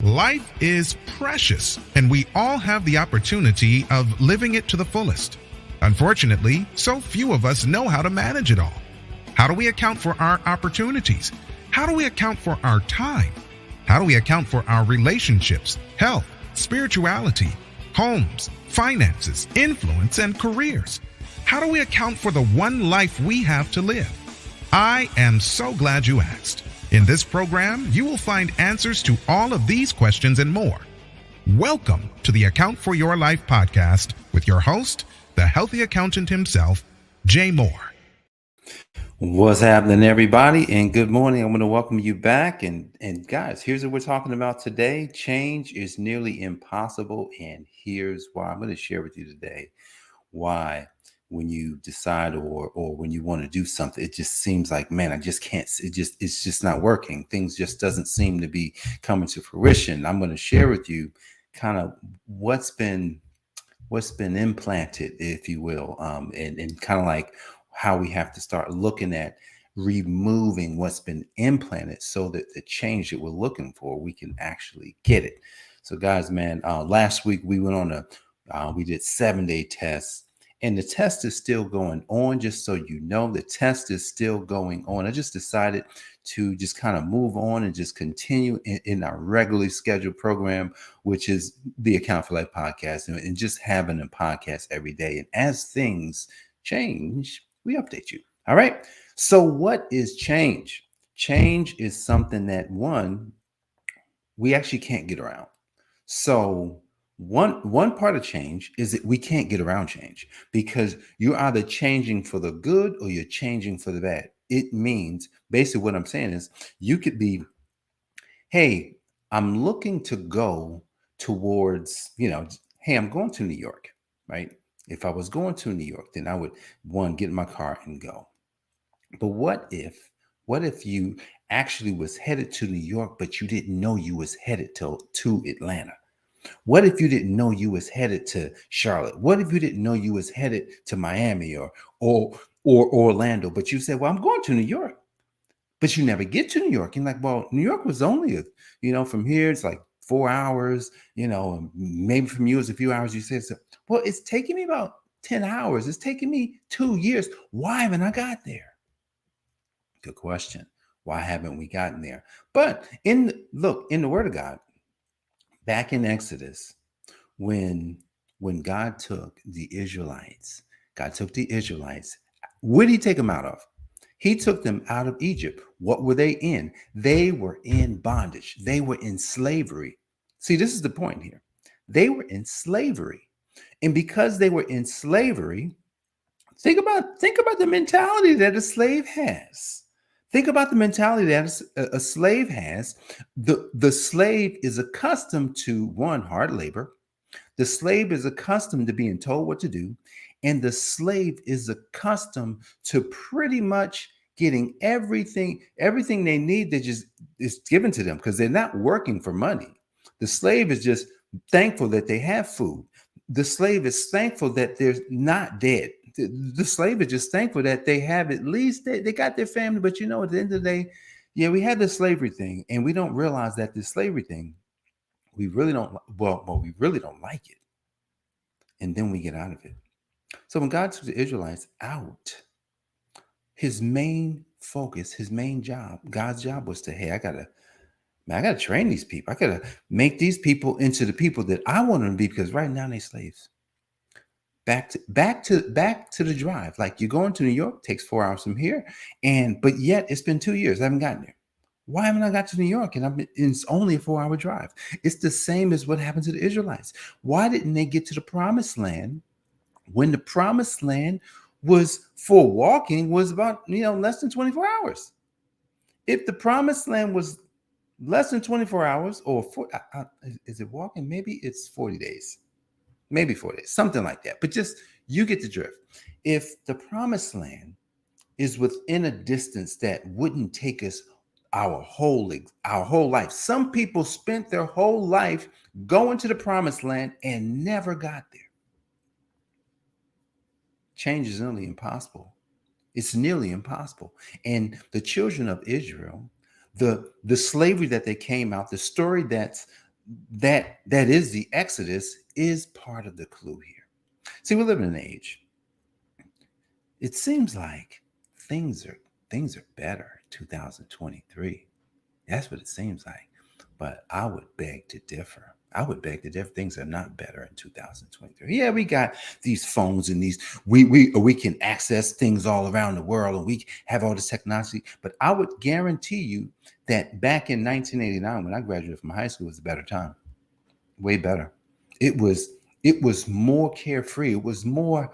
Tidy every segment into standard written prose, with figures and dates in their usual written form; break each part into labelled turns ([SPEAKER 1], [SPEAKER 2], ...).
[SPEAKER 1] Life is precious, and we all have the opportunity of living it to the fullest. Unfortunately, so few of us know how to manage it all. How do we account for our opportunities? How do we account for our time? How do we account for our relationships, health, spirituality, homes, finances, influence, and careers? How do we account for the one life we have to live? I am so glad you asked. In this program, you will find answers to all of these questions and more. Welcome to the Account for Your Life podcast with your host, the healthy accountant himself, Jay Moore.
[SPEAKER 2] What's happening, everybody? And good morning. I'm going to welcome you back. And guys, here's what we're talking about today. Change is nearly impossible. And here's why. I'm going to share with you today why when you decide or when you want to do something, it just seems like, man, I just can't, it's just not working. Things just doesn't seem to be coming to fruition. I'm going to share with you kind of what's been implanted, if you will, and kind of like how we have to start looking at removing what's been implanted so that the change that we're looking for, we can actually get it. So guys, man, last week we went on we did 7-day tests. And the test is still going on, just so you know, the test is still going on. I just decided to just kind of move on and just continue in our regularly scheduled program, which is the Account for Life podcast, and just having a podcast every day. And as things change, we update you. All right. So what is change? Change is something that, one, we actually can't get around. So one part of change is that we can't get around change, because you're either changing for the good or you're changing for the bad. It means basically what I'm saying is you could be, hey, I'm looking to go towards, hey, I'm going to New York, right? If I was going to New York, then I would, one, get in my car and go. But what if you actually was headed to New York, but you didn't know you was headed to Atlanta? What if you didn't know you was headed to Charlotte? What if you didn't know you was headed to Miami or Orlando, but you said, well, I'm going to New York, but you never get to New York. You're like, well, New York was only, from here, it's like 4 hours, maybe from you it's a few hours. You said, so, well, it's taking me about 10 hours. It's taking me 2 years. Why haven't I got there? Good question. Why haven't we gotten there? But in the Word of God, back in Exodus, when God took the Israelites, where did he take them out of? He took them out of Egypt. What were they in? They were in bondage. They were in slavery. See, this is the point here. They were in slavery. And because they were in slavery, think about the mentality that a slave has. Think about the mentality that a slave has. The slave is accustomed to, one, hard labor. The slave is accustomed to being told what to do. And the slave is accustomed to pretty much getting everything they need that just is given to them, because they're not working for money. The slave is just thankful that they have food. The slave is thankful that they're not dead. The slave is just thankful that they have, at least they got their family. But at the end of the day, yeah, we had the slavery thing, and we don't realize that the slavery thing, we really don't like it. And then we get out of it. So when God took the Israelites out, his main focus, his main job, God's job was to, hey, I gotta train these people. I gotta make these people into the people that I want them to be, because right now they're slaves. Back to the drive. Like, you're going to New York, takes 4 hours from here, but yet it's been 2 years. I haven't gotten there. Why haven't I got to New York? And it's only a 4-hour drive. It's the same as what happened to the Israelites. Why didn't they get to the promised land when the promised land was, for walking, was about less than 24 hours? If the promised land was less than 24 hours, or is it walking? Maybe it's 40 days. Maybe 4 days, something like that. But just, you get the drift. If the promised land is within a distance that wouldn't take us our whole life. Some people spent their whole life going to the promised land and never got there. Change is nearly impossible. It's nearly impossible. And the children of Israel, the slavery that they came out, the story that's that is the Exodus is part of the clue here. See, we live in an age. It seems like things are better in 2023. That's what it seems like. But I would beg to differ. Things are not better in 2023. Yeah, we got these phones and these we can access things all around the world and we have all this technology. But I would guarantee you that back in 1989, when I graduated from high school, was a better time. Way better. It was more carefree. It was more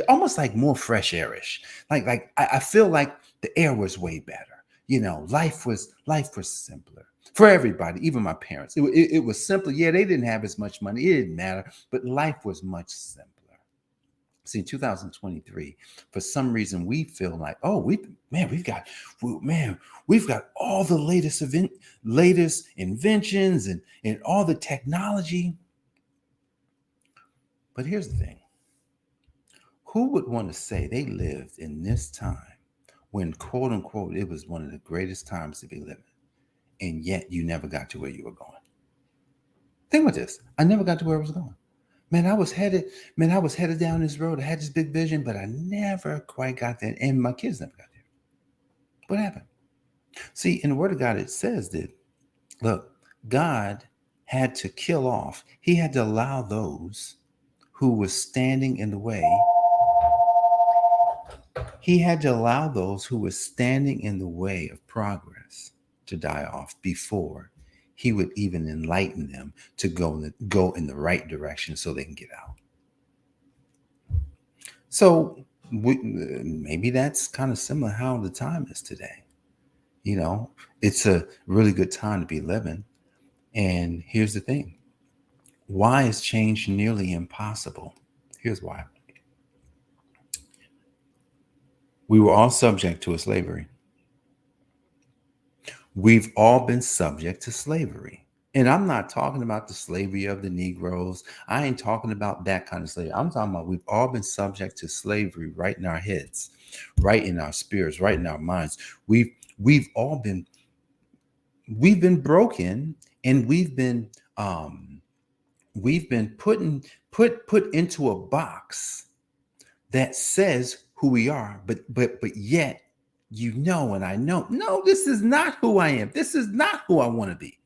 [SPEAKER 2] almost like more fresh airish. I feel like the air was way better. Life was simpler for everybody, even my parents. It was simpler. Yeah, they didn't have as much money. It didn't matter, but life was much simpler. See, in 2023, for some reason, we feel like, oh, we've got all the latest inventions and all the technology. But here's the thing. Who would want to say they lived in this time when, quote unquote, it was one of the greatest times to be living, and yet you never got to where you were going? Think about this. I never got to where I was going. Man, I was headed down this road. I had this big vision, but I never quite got there. And my kids never got there. What happened? See, in the Word of God, it says that, look, God had to kill off. He had to allow those who were standing in the way. He had to allow those who were standing in the way of progress to die off before he would even enlighten them to go in the right direction so they can get out. So maybe that's kind of similar how the time is today. It's a really good time to be living. And here's the thing. Why is change nearly impossible? Here's why. We were all subject to a slavery. We've all been subject to slavery. And I'm not talking about the slavery of the Negroes. I ain't talking about that kind of slavery. I'm talking about we've all been subject to slavery right in our heads, right in our spirits, right in our minds. We've been broken, and we've been put into a box that says who we are, but yet, and I know, no, this is not who I am. This is not who I want to be.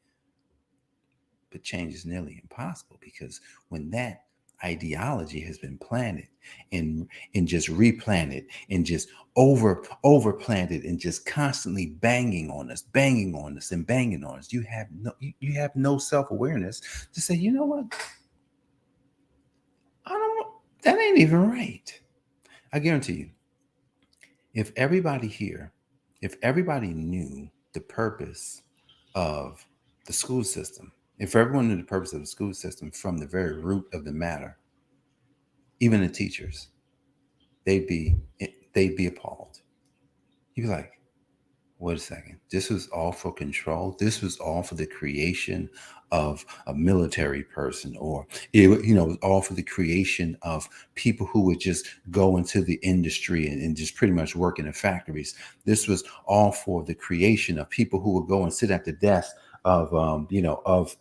[SPEAKER 2] But change is nearly impossible, because when that ideology has been planted and just replanted and just overplanted and just constantly banging on us, you have no self-awareness to say, you know what? I don't know. That ain't even right. I guarantee you, if everybody knew the purpose of the school system, if everyone knew the purpose of the school system from the very root of the matter, even the teachers, they'd be appalled. You'd be like, wait a second, this was all for control. This was all for the creation of a military person, or it was all for the creation of people who would just go into the industry and just pretty much work in the factories. This was all for the creation of people who would go and sit at the desk of the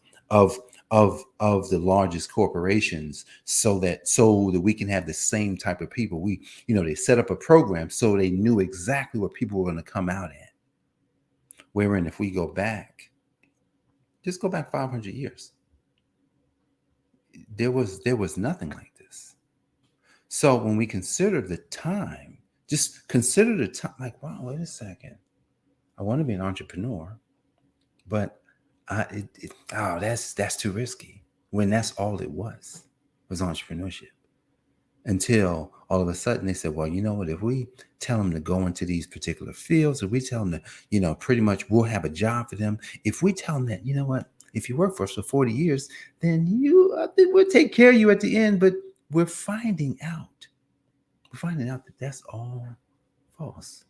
[SPEAKER 2] largest corporations, so that we can have the same type of people. They set up a program so they knew exactly what people were going to come out at. Wherein, if we just go back 500 years, there was nothing like this. So when we consider the time, like, wow, wait a second. I want to be an entrepreneur, but that's too risky, when that's all it was entrepreneurship. Until all of a sudden they said, well, you know what, if we tell them to go into these particular fields, if we tell them to, pretty much we'll have a job for them. If we tell them that, you know what, if you work for us for 40 years, then we'll take care of you at the end. But we're finding out that that's all false.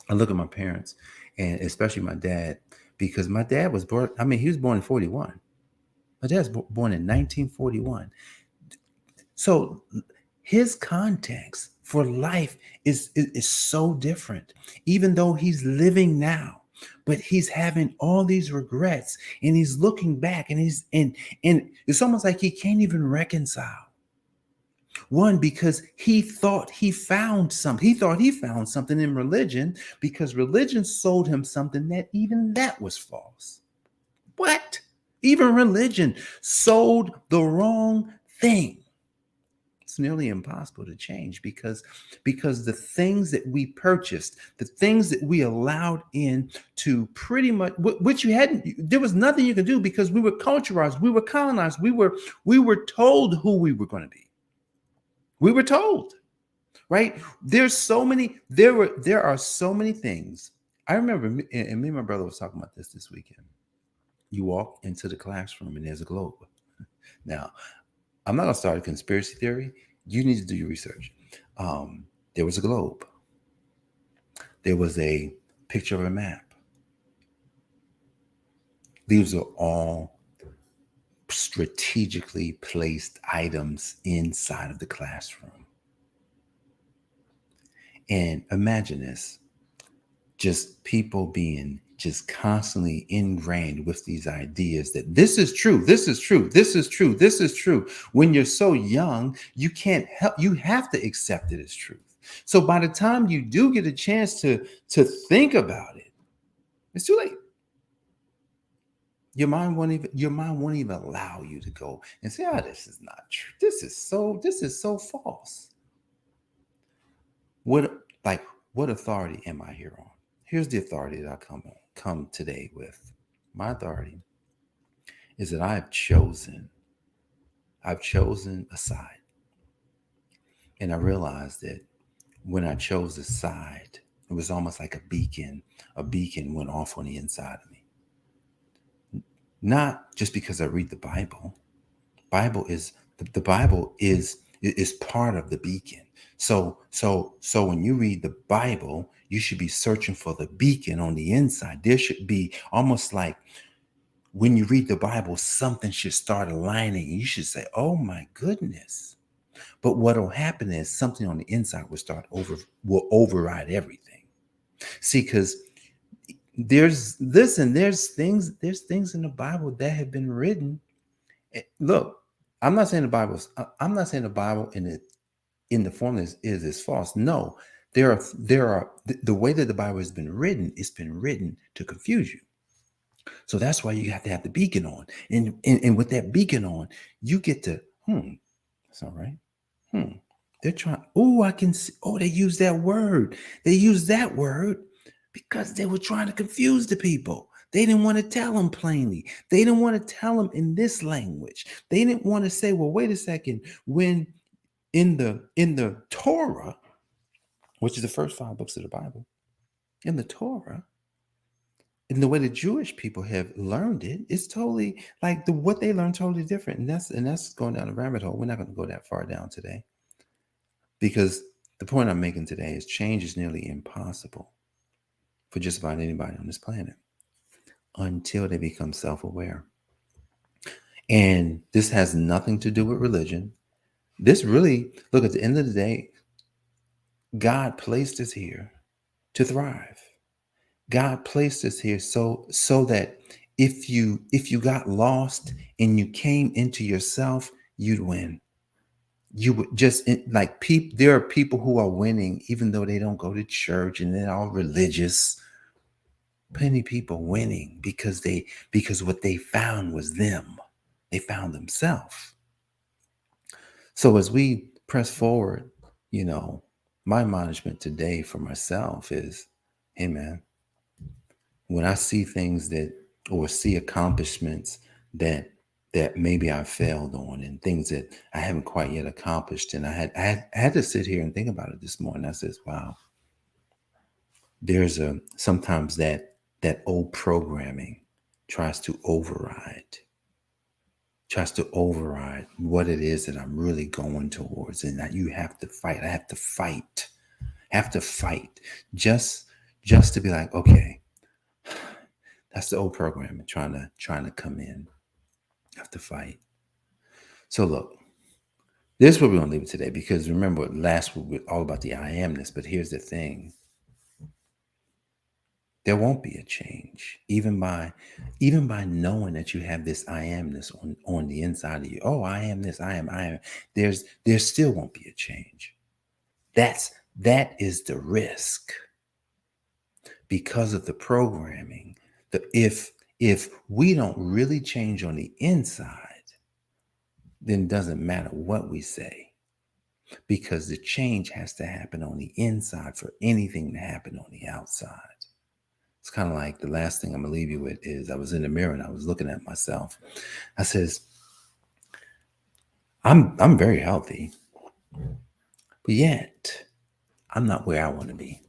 [SPEAKER 2] I look at my parents, and especially my dad, because my dad was born, he was born in 41. My dad's born in 1941. So his context for life is so different, even though he's living now. but he's having all these regrets, and he's looking back, and and it's almost like he can't even reconcile. One, because he thought he found something. He thought he found something in religion, because religion sold him something that even that was false. What? Even religion sold the wrong thing. It's nearly impossible to change, because the things that we purchased, the things that we allowed in to pretty much which you hadn't, there was nothing you could do, because we were culturized, we were colonized, we were told who we were going to be. We were told, right? There are so many things. I remember, and me and my brother was talking about this weekend. You walk into the classroom and there's a globe. Now, I'm not going to start a conspiracy theory. You need to do your research. There was a globe. There was a picture of a map. These are all strategically placed items inside of the classroom. And imagine this, just people being just constantly ingrained with these ideas that this is true, this is true, this is true, this is true. When you're so young, you can't help, you have to accept it as truth. So by the time you do get a chance to think about it, it's too late. Your mind won't even allow you to go and say, "Oh, this is not true. This is so false." What authority am I here on? Here's the authority that I come today with. My authority is that I've chosen a side. And I realized that when I chose a side, it was almost like a beacon. A beacon went off on the inside of me. Not just because I read the Bible. The Bible is part of the beacon. So when you read the Bible, you should be searching for the beacon on the inside. There should be almost like when you read the Bible, something should start aligning. You should say, "Oh my goodness." But what will happen is something on the inside will override everything. See, because there's things in the Bible that have been written. Look, I'm not saying the Bible in the form that is false. No, there are the way that the Bible has been written, it's been written to confuse you. So that's why you have to have the beacon on. And with that beacon on, you get to, that's all right. They're trying, I can see, they use that word. They use that word because they were trying to confuse the people. They didn't want to tell them plainly. They didn't want to tell them in this language. They didn't want to say, well, wait a second, when in the Torah, which is the first 5 books of the Bible, in the Torah, in the way the Jewish people have learned it, it's totally like what they learned totally different. And that's going down a rabbit hole. We're not going to go that far down today, because the point I'm making today is change is nearly impossible for just about anybody on this planet until they become self-aware. And this has nothing to do with religion. This really, look, at the end of the day, God placed us here to thrive. God placed us here so that if you got lost and you came into yourself, you'd win. You would just there are people who are winning even though they don't go to church and they're all religious. Plenty of people winning because what they found was them. They found themselves. So as we press forward, my management today for myself is, hey man, when I see things or see accomplishments that maybe I failed on, and things that I haven't quite yet accomplished, and I had to sit here and think about it this morning. I says, wow, there's sometimes that old programming tries to override what it is that I'm really going towards, and that you have to fight. I have to fight just to be like, okay, that's the old programming trying to come in. I have to fight. So look, this is where we're going to leave it today, because remember, last week we were all about the I amness, but here's the thing. There won't be a change, even by knowing that you have this I amness on the inside of you. Oh, I am this, I am. There still won't be a change. That is the risk because of the programming. If we don't really change on the inside, then it doesn't matter what we say, because the change has to happen on the inside for anything to happen on the outside. It's kind of like the last thing I'm gonna leave you with is I was in the mirror and I was looking at myself. I says, I'm very healthy, but yet I'm not where I want to be.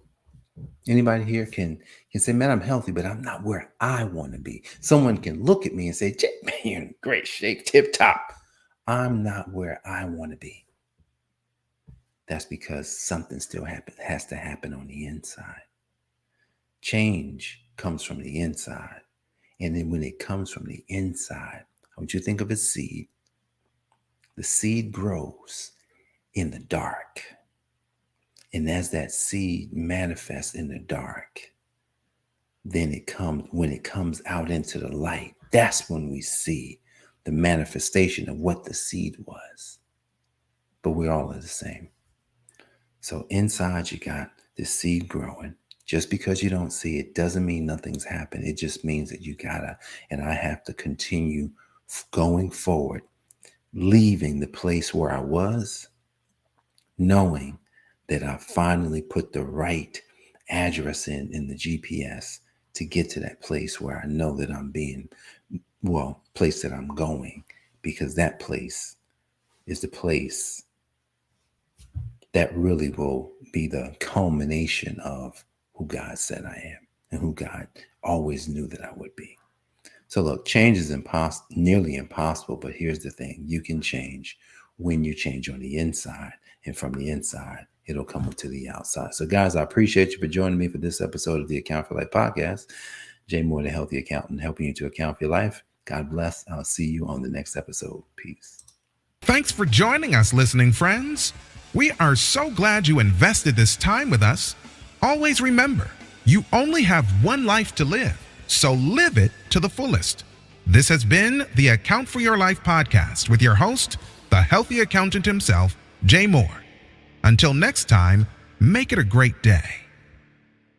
[SPEAKER 2] Anybody here can say, man, I'm healthy, but I'm not where I want to be. Someone can look at me and say, Jay, man, you're in great shape, tip top. I'm not where I want to be. That's because something still has to happen on the inside. Change comes from the inside. And then when it comes from the inside, I want you to think of a seed. The seed grows in the dark. And as that seed manifests in the dark, then when it comes out into the light, that's when we see the manifestation of what the seed was. But we all are the same. So inside you got this seed growing. Just because you don't see it doesn't mean nothing's happened. It just means that you gotta, and I have to continue going forward, leaving the place where I was, knowing that I finally put the right address in the GPS to get to that place where I know that I'm place that I'm going, because that place is the place that really will be the culmination of who God said I am and who God always knew that I would be. So look, change is nearly impossible, but here's the thing. You can change when you change on the inside, and from the inside, it'll come to the outside. So guys, I appreciate you for joining me for this episode of the Account for Life podcast. Jay Moore, the Healthy Accountant, helping you to account for your life. God bless. I'll see you on the next episode. Peace.
[SPEAKER 1] Thanks for joining us, listening friends. We are so glad you invested this time with us. Always remember, you only have one life to live, so live it to the fullest. This has been the Account for Your Life podcast with your host, the healthy accountant himself, Jay Moore. Until next time, make it a great day.